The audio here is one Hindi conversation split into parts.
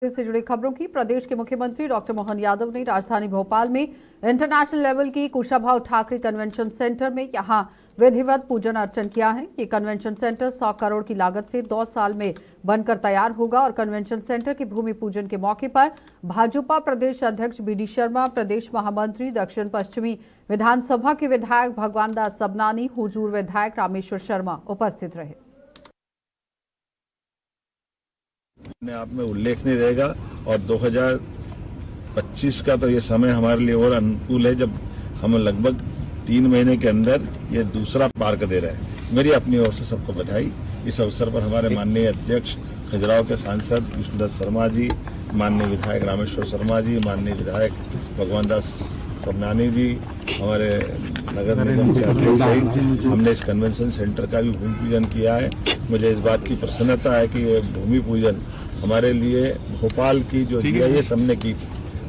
से जुड़ी खबरों की। प्रदेश के मुख्यमंत्री डॉक्टर मोहन यादव ने राजधानी भोपाल में इंटरनेशनल लेवल की कुशाभाऊ ठाकरे कन्वेंशन सेंटर में यहां विधिवत पूजन अर्चन किया है। ये कन्वेंशन सेंटर 100 करोड़ की लागत से 2 साल में बनकर तैयार होगा और कन्वेंशन सेंटर के भूमि पूजन के मौके पर भाजपा प्रदेश अध्यक्ष बीडी शर्मा, प्रदेश महामंत्री दक्षिण पश्चिमी विधानसभा के विधायक भगवान दास सबनानी, हुजूर विधायक रामेश्वर शर्मा उपस्थित रहे। अपने आप में उल्लेखनीय रहेगा और 2025 का तो ये समय हमारे लिए और अनुकूल है जब हम लगभग 3 महीने के अंदर ये दूसरा पार्क दे रहे हैं। मेरी अपनी ओर से सबको बधाई। इस अवसर पर हमारे माननीय अध्यक्ष खजुराहो के सांसद विष्णुदत्त शर्मा जी, माननीय विधायक रामेश्वर शर्मा जी, माननीय विधायक भगवान दास सबनानी जी, हमारे नगर निगम के अध्यक्ष सहित हमने इस कन्वेंशन सेंटर का भी भूमि पूजन किया है। मुझे इस बात की प्रसन्नता है कि ये भूमि पूजन हमारे लिए भोपाल की जो GIS हमने की थी,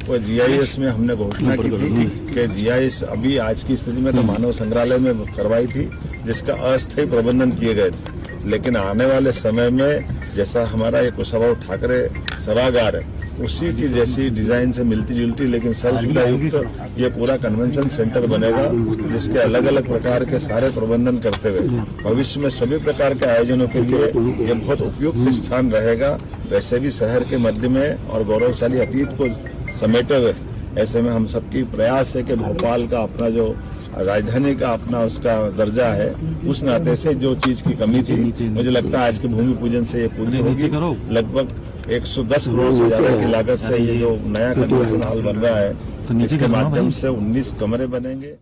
वो GIS में हमने घोषणा की थी कि GIS अभी आज की स्थिति में तो मानव संग्रहालय में करवाई थी, जिसका अस्थायी प्रबंधन किए गए थे, लेकिन आने वाले समय में जैसा हमारा ये कुशाभाऊ ठाकरे सभागार है, उसी की जैसी डिजाइन से मिलती जुलती लेकिन सर्व सुविधा युक्त ये पूरा कन्वेंशन सेंटर बनेगा, जिसके अलग अलग प्रकार के सारे प्रबंधन करते हुए भविष्य में सभी प्रकार के आयोजनों के लिए ये बहुत उपयुक्त स्थान रहेगा। वैसे भी शहर के मध्य में और गौरवशाली अतीत को समेटे हुए ऐसे में हम सबकी प्रयास है कि भोपाल का अपना जो राजधानी का अपना उसका दर्जा है, उस नाते से जो चीज की कमी थी, मुझे लगता है आज के भूमि पूजन से ये पूरी होगी। लगभग 110 करोड़ से ज्यादा की लागत से ये जो नया कन्वेंशन हॉल बन रहा है, इसके माध्यम से 19 कमरे बनेंगे।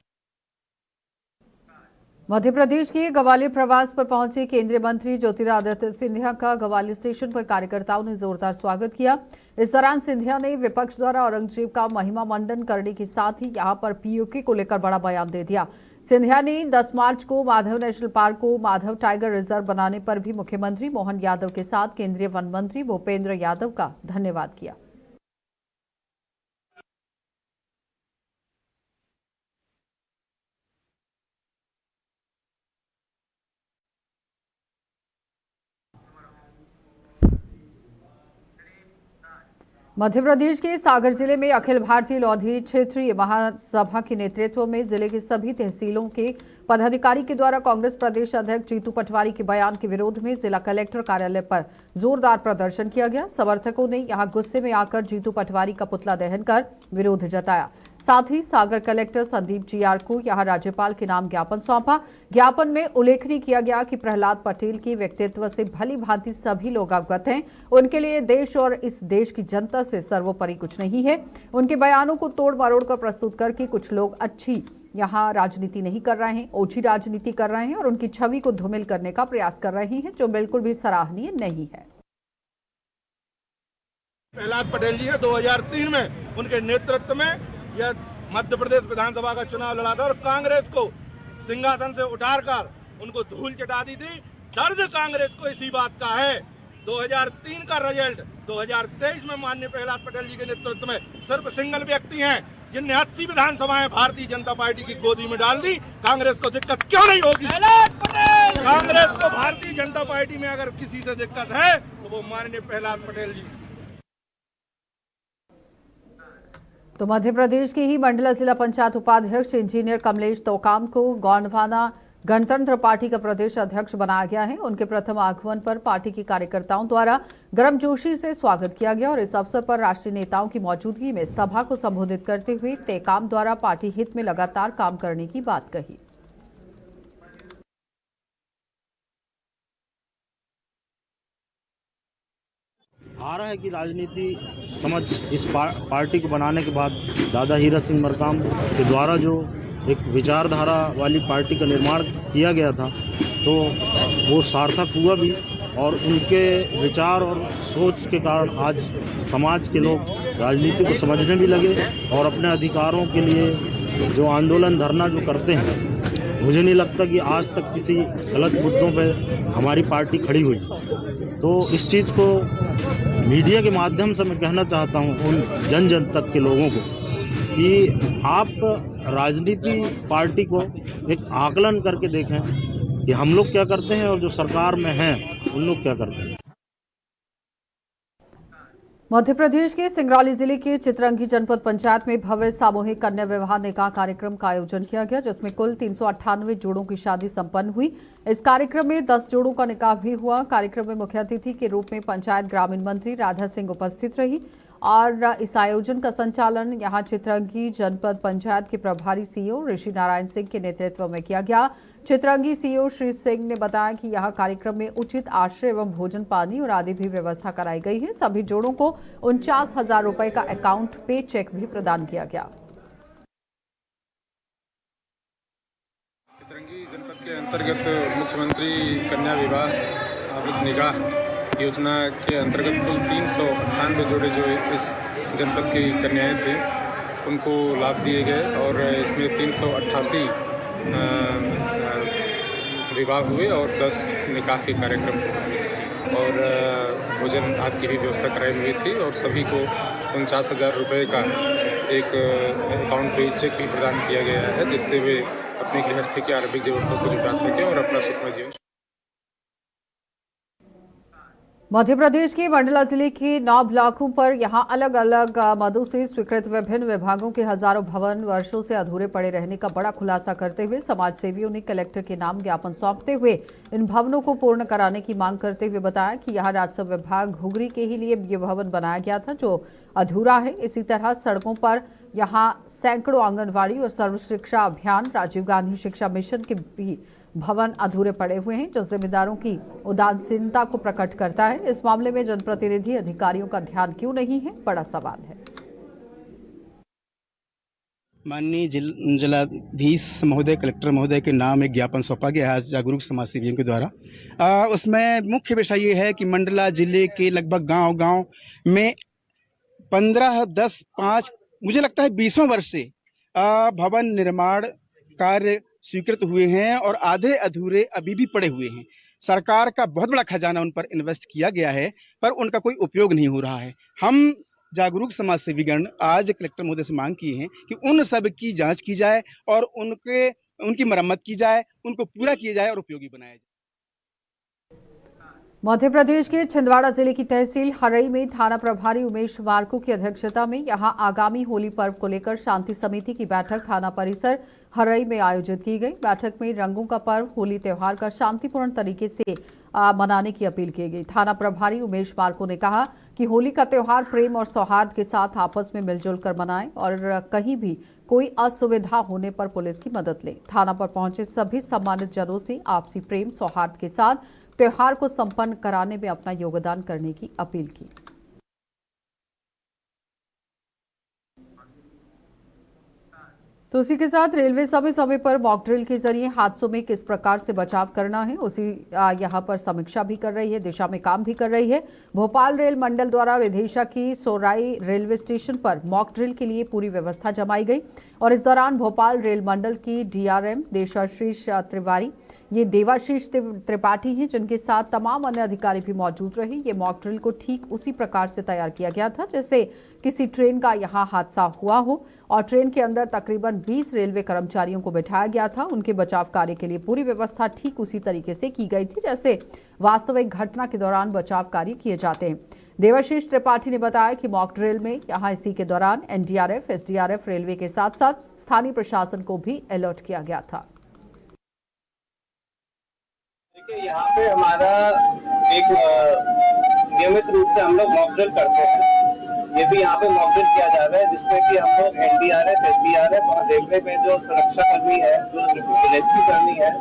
मध्य प्रदेश के ग्वालियर प्रवास पर पहुंचे केंद्रीय मंत्री ज्योतिरादित्य सिंधिया का ग्वालियर स्टेशन पर कार्यकर्ताओं ने जोरदार स्वागत किया। इस दौरान सिंधिया ने विपक्ष द्वारा औरंगजेब का महिमा मंडन करने के साथ ही यहां पर POK को लेकर बड़ा बयान दे दिया। सिंधिया ने 10 मार्च को माधव नेशनल पार्क को माधव टाइगर रिजर्व बनाने पर भी मुख्यमंत्री मोहन यादव के साथ केंद्रीय वन मंत्री भूपेंद्र यादव का धन्यवाद किया। मध्य प्रदेश के सागर जिले में अखिल भारतीय लौधी क्षेत्रीय महासभा के नेतृत्व में जिले की सभी तहसीलों के पदाधिकारी के द्वारा कांग्रेस प्रदेश अध्यक्ष जीतू पटवारी के बयान के विरोध में जिला कलेक्टर कार्यालय पर जोरदार प्रदर्शन किया गया। समर्थकों ने यहां गुस्से में आकर जीतू पटवारी का पुतला दहन कर विरोध जताया। साथ ही सागर कलेक्टर संदीप GR को यहां राज्यपाल के नाम ज्ञापन सौंपा। ज्ञापन में उल्लेखनीय किया गया कि प्रहलाद पटेल के व्यक्तित्व से भली भांति सभी लोग अवगत हैं। उनके लिए देश और इस देश की जनता से सर्वोपरि कुछ नहीं है। उनके बयानों को तोड़ मरोड़ कर प्रस्तुत करके कुछ लोग अच्छी यहाँ राजनीति नहीं कर रहे हैं, ओछी राजनीति कर रहे हैं और उनकी छवि को धूमिल करने का प्रयास कर रहे हैं, जो बिल्कुल भी सराहनीय नहीं है। प्रहलाद पटेल जी है 2003 में उनके नेतृत्व में यह मध्य प्रदेश विधानसभा का चुनाव लड़ा था और कांग्रेस को सिंहासन से उतारकर उनको धूल चटा दी थी। दर्द कांग्रेस को इसी बात का है। 2003 का रिजल्ट 2023 में माननीय प्रहलाद पटेल जी के नेतृत्व में सिर्फ सिंगल व्यक्ति हैं जिनने 80 विधानसभाएं भारतीय जनता पार्टी की गोदी में डाल दी। कांग्रेस को दिक्कत क्यों नहीं होगी? कांग्रेस को भारतीय जनता पार्टी में अगर किसी से दिक्कत है तो वो माननीय प्रहलाद पटेल जी। तो मध्य प्रदेश के ही मंडला जिला पंचायत उपाध्यक्ष इंजीनियर कमलेश तोकाम को गोंडवाना गणतंत्र पार्टी का प्रदेश अध्यक्ष बनाया गया है। उनके प्रथम आगमन पर पार्टी के कार्यकर्ताओं द्वारा गर्मजोशी से स्वागत किया गया और इस अवसर पर राष्ट्रीय नेताओं की मौजूदगी में सभा को संबोधित करते हुए टेकाम द्वारा पार्टी हित में लगातार काम करने की बात कही। आ रहा है कि राजनीति समझ इस पार्टी को बनाने के बाद दादा हीरा सिंह मरकाम के द्वारा जो एक विचारधारा वाली पार्टी का निर्माण किया गया था, तो वो सार्थक हुआ भी और उनके विचार और सोच के कारण आज समाज के लोग राजनीति को समझने भी लगे और अपने अधिकारों के लिए जो आंदोलन धरना जो करते हैं, मुझे नहीं लगता कि आज तक किसी गलत मुद्दों पे हमारी पार्टी खड़ी हुई। तो इस चीज़ को मीडिया के माध्यम से मैं कहना चाहता हूँ उन जन जन तक के लोगों को कि आप राजनीति पार्टी को एक आकलन करके देखें कि हम लोग क्या करते हैं और जो सरकार में हैं उन लोग क्या करते हैं। मध्य प्रदेश के सिंगरौली जिले के चितरंगी जनपद पंचायत में भव्य सामूहिक कन्या विवाह निकाह कार्यक्रम का आयोजन किया गया, जिसमें कुल 398 जोड़ों की शादी संपन्न हुई। इस कार्यक्रम में 10 जोड़ों का निकाह भी हुआ। कार्यक्रम में मुख्य अतिथि के रूप में पंचायत ग्रामीण मंत्री राधा सिंह उपस्थित रही और इस आयोजन का संचालन यहां चितरंगी जनपद पंचायत के प्रभारी सीईओ ऋषि नारायण सिंह के नेतृत्व में किया गया। चितरंगी सीईओ श्री सिंह ने बताया कि यहां कार्यक्रम में उचित आश्रय एवं भोजन पानी और आदि भी व्यवस्था कराई गई है। सभी जोड़ों को 49,000 रुपए का अकाउंट पे चेक भी प्रदान किया गया। चितरंगी जनपद के अंतर्गत मुख्यमंत्री कन्या विवाह आबृत निगाह योजना के अंतर्गत कुल 398 जोड़े जो इस जनपद की कन्याएं थे उनको लाभ दिए गए और इसमें 388 विवाह हुए और 10 निकाह के कार्यक्रम हुए और भोजन आदि की भी व्यवस्था कराई हुई थी और सभी को 49,000 रुपये का एक अकाउंट पे चेक भी प्रदान किया गया है, जिससे वे अपनी गृहस्थी की आर्थिक जरूरतों को जुटा सकें और अपना सुखमय जीवन। मध्य प्रदेश के मंडला जिले के 9 ब्लॉकों पर यहां अलग अलग मदों से स्वीकृत विभिन्न विभागों के हजारों भवन वर्षों से अधूरे पड़े रहने का बड़ा खुलासा करते हुए समाज सेवियों ने कलेक्टर के नाम ज्ञापन सौंपते हुए इन भवनों को पूर्ण कराने की मांग करते हुए बताया कि यहां राजस्व विभाग घुघरी के ही लिए ये भवन बनाया गया था जो अधूरा है। इसी तरह सड़कों पर यहां सैकड़ों आंगनबाड़ी और सर्व शिक्षा अभियान, राजीव गांधी शिक्षा मिशन के भी भवन अधूरे पड़े हुए हैं, जो जिम्मेदारों की उदासीनता को प्रकट करता है। इस मामले में जनप्रतिनिधि अधिकारियों का ध्यान क्यों नहीं है, बड़ा सवाल है। माननीय जिलाधीश महोदय, कलेक्टर महोदय के नाम एक ज्ञापन सौंपा गया है जागरूक समाज सेवियों के द्वारा। उसमें मुख्य विषय ये है कि मंडला जिले के लगभग गांव-गांव में 15, 10, 5 मुझे लगता है 20वें वर्ष से भवन निर्माण कार्य स्वीकृत हुए हैं और आधे अधूरे अभी भी पड़े हुए हैं। सरकार का बहुत बड़ा खजाना उन पर इन्वेस्ट किया गया है, पर उनका कोई उपयोग नहीं हो रहा है। हम जागरूक समाज सेवीगण आज कलेक्टर महोदय से मांग की है कि उन सब की जांच की जाए और उनकी मरम्मत की जाए, उनको पूरा किया जाए और उपयोगी बनाया जाए। मध्य प्रदेश के छिंदवाड़ा जिले की तहसील हरई में थाना प्रभारी उमेश मार्को की अध्यक्षता में यहां आगामी होली पर्व को लेकर शांति समिति की बैठक थाना परिसर हरई में आयोजित की गई। बैठक में रंगों का पर्व होली त्योहार का शांतिपूर्ण तरीके से मनाने की अपील की गई। थाना प्रभारी उमेश मार्को ने कहा कि होली का त्योहार प्रेम और सौहार्द के साथ आपस में मिलजुल कर मनाएं और कहीं भी कोई असुविधा होने पर पुलिस की मदद लें। थाना पर पहुंचे सभी सम्मानित जनों से आपसी प्रेम सौहार्द के साथ त्योहार को संपन्न कराने में अपना योगदान करने की अपील की। तो इसी के साथ रेलवे समय समय पर मॉक ड्रिल के जरिए हादसों में किस प्रकार से बचाव करना है उसी यहां पर समीक्षा भी कर रही है, दिशा में काम भी कर रही है। भोपाल रेल मंडल द्वारा विदिशा की सोराई रेलवे स्टेशन पर मॉक ड्रिल के लिए पूरी व्यवस्था जमाई गई और इस दौरान भोपाल रेल मंडल की डीआरएम देवाशीष तिवारी, ये देवाशीष त्रिपाठी हैं जिनके साथ तमाम अन्य अधिकारी भी मौजूद रहे। ये मॉक ड्रिल को ठीक उसी प्रकार से तैयार किया गया था जैसे किसी ट्रेन का यहां हादसा हुआ हो और ट्रेन के अंदर तकरीबन 20 रेलवे कर्मचारियों को बिठाया गया था। उनके बचाव कार्य के लिए पूरी व्यवस्था ठीक उसी तरीके से की गई थी जैसे वास्तविक घटना के दौरान बचाव कार्य किए जाते हैं। देवाशीष त्रिपाठी ने बताया कि मॉक ड्रिल में यहां इसी के दौरान एनडीआरएफ, एसडीआरएफ, रेलवे के साथ साथ स्थानीय प्रशासन को भी अलर्ट किया गया था। यहाँ पे हमारा एक नियमित रूप से हम लोग मॉक ड्रिल करते हैं। ये भी यहाँ पे मॉक ड्रिल किया जा रहा है जिसमें कि हम लोग एनडीआरएफ, एसडीआरएफ और रेलवे में जो सुरक्षा कर्मी है, जो रेस्क्यू कर्मी है,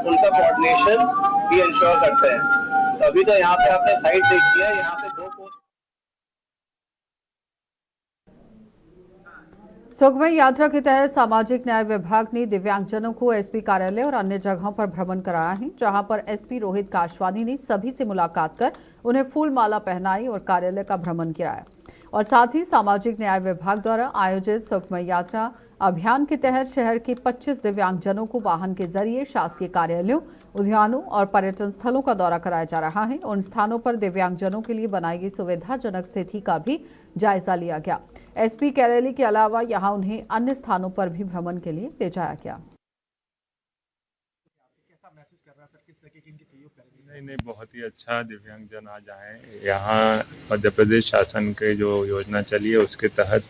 उनका कोऑर्डिनेशन भी इंश्योर करते हैं। तो अभी तो यहाँ पे आपने साइट देखी है, यहाँ पे 2 पोस्ट। सुखमय यात्रा के तहत सामाजिक न्याय विभाग ने दिव्यांगजनों को एसपी कार्यालय और अन्य जगहों पर भ्रमण कराया है, जहां पर एसपी रोहित काशवानी ने सभी से मुलाकात कर उन्हें फूल माला पहनाई और कार्यालय का भ्रमण कराया। और साथ ही सामाजिक न्याय विभाग द्वारा आयोजित सुखमय यात्रा अभियान के तहत शहर के 25 दिव्यांगजनों को वाहन के जरिए शासकीय कार्यालयों, उद्यानों और पर्यटन स्थलों का दौरा कराया जा रहा है। उन स्थानों पर दिव्यांगजनों के लिए बनाई गई सुविधाजनक स्थिति का भी जायजा लिया गया। एसपी कार्यालय के अलावा यहां उन्हें अन्य स्थानों पर भी भ्रमण के लिए ले जाया गया। नहीं, बहुत ही अच्छा दिव्यांगजन आज आए। यहाँ मध्य प्रदेश शासन के जो योजना चली है उसके तहत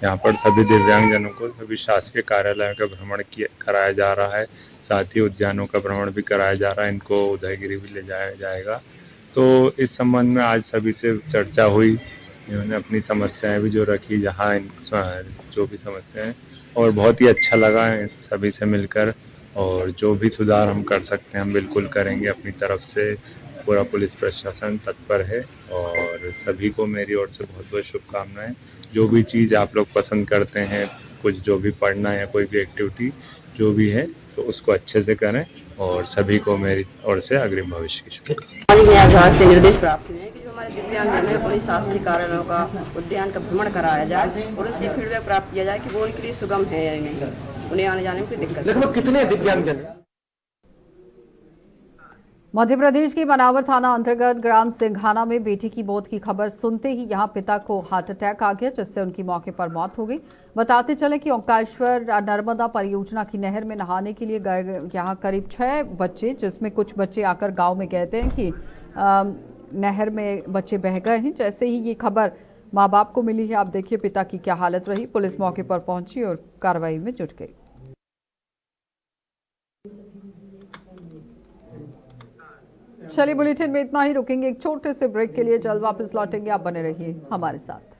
यहाँ पर सभी दिव्यांगजनों को सभी शासकीय कार्यालयों का भ्रमण कराया जा रहा है। साथ ही उद्यानों का भ्रमण भी कराया जा रहा है। इनको उदयगिरी भी ले जाया जाएगा। तो इस संबंध में आज सभी से चर्चा हुई। इन्होंने अपनी समस्याएं भी जो रखी, जहाँ जो भी समस्याएं, और बहुत ही अच्छा लगा सभी से मिलकर। और जो भी सुधार हम कर सकते हैं हम बिल्कुल करेंगे अपनी तरफ से। पूरा पुलिस प्रशासन तत्पर है और सभी को मेरी ओर से बहुत बहुत शुभकामनाएं। जो भी चीज़ आप लोग पसंद करते हैं, कुछ जो भी पढ़ना या कोई भी एक्टिविटी जो भी है, तो उसको अच्छे से करें। और सभी को मेरी ओर से अग्रिम भविष्य की शुभकामनाएं। न्याय विभाग से निर्देश प्राप्त हुए हैं कि जो हमारे दिव्यांगजन है पुलिस शासकीय कार्यालयों का उद्यान का भ्रमण कराया जाए और उनसे फीडबैक प्राप्त किया जाए कि वो उनके लिए सुगम है या नहीं, उन्हें आने जाने में कोई दिक्कत नहीं। लगभग कितने दिव्यांगजन? मध्य प्रदेश के मनावर थाना अंतर्गत ग्राम सिंघाना में बेटी की मौत की खबर सुनते ही यहां पिता को हार्ट अटैक आ गया, जिससे उनकी मौके पर मौत हो गई। बताते चले कि ओंकारेश्वर नर्मदा परियोजना की नहर में नहाने के लिए गए यहां करीब 6 बच्चे, जिसमें कुछ बच्चे आकर गांव में कहते हैं कि नहर में बच्चे बह गए हैं। जैसे ही ये खबर माँ बाप को मिली है, आप देखिए पिता की क्या हालत रही। पुलिस मौके पर पहुंची और कार्रवाई में जुट गई। चलिए बुलेटिन में इतना ही, रुकेंगे एक छोटे से ब्रेक के लिए, जल्द वापस लौटेंगे। आप बने रहिए हमारे साथ।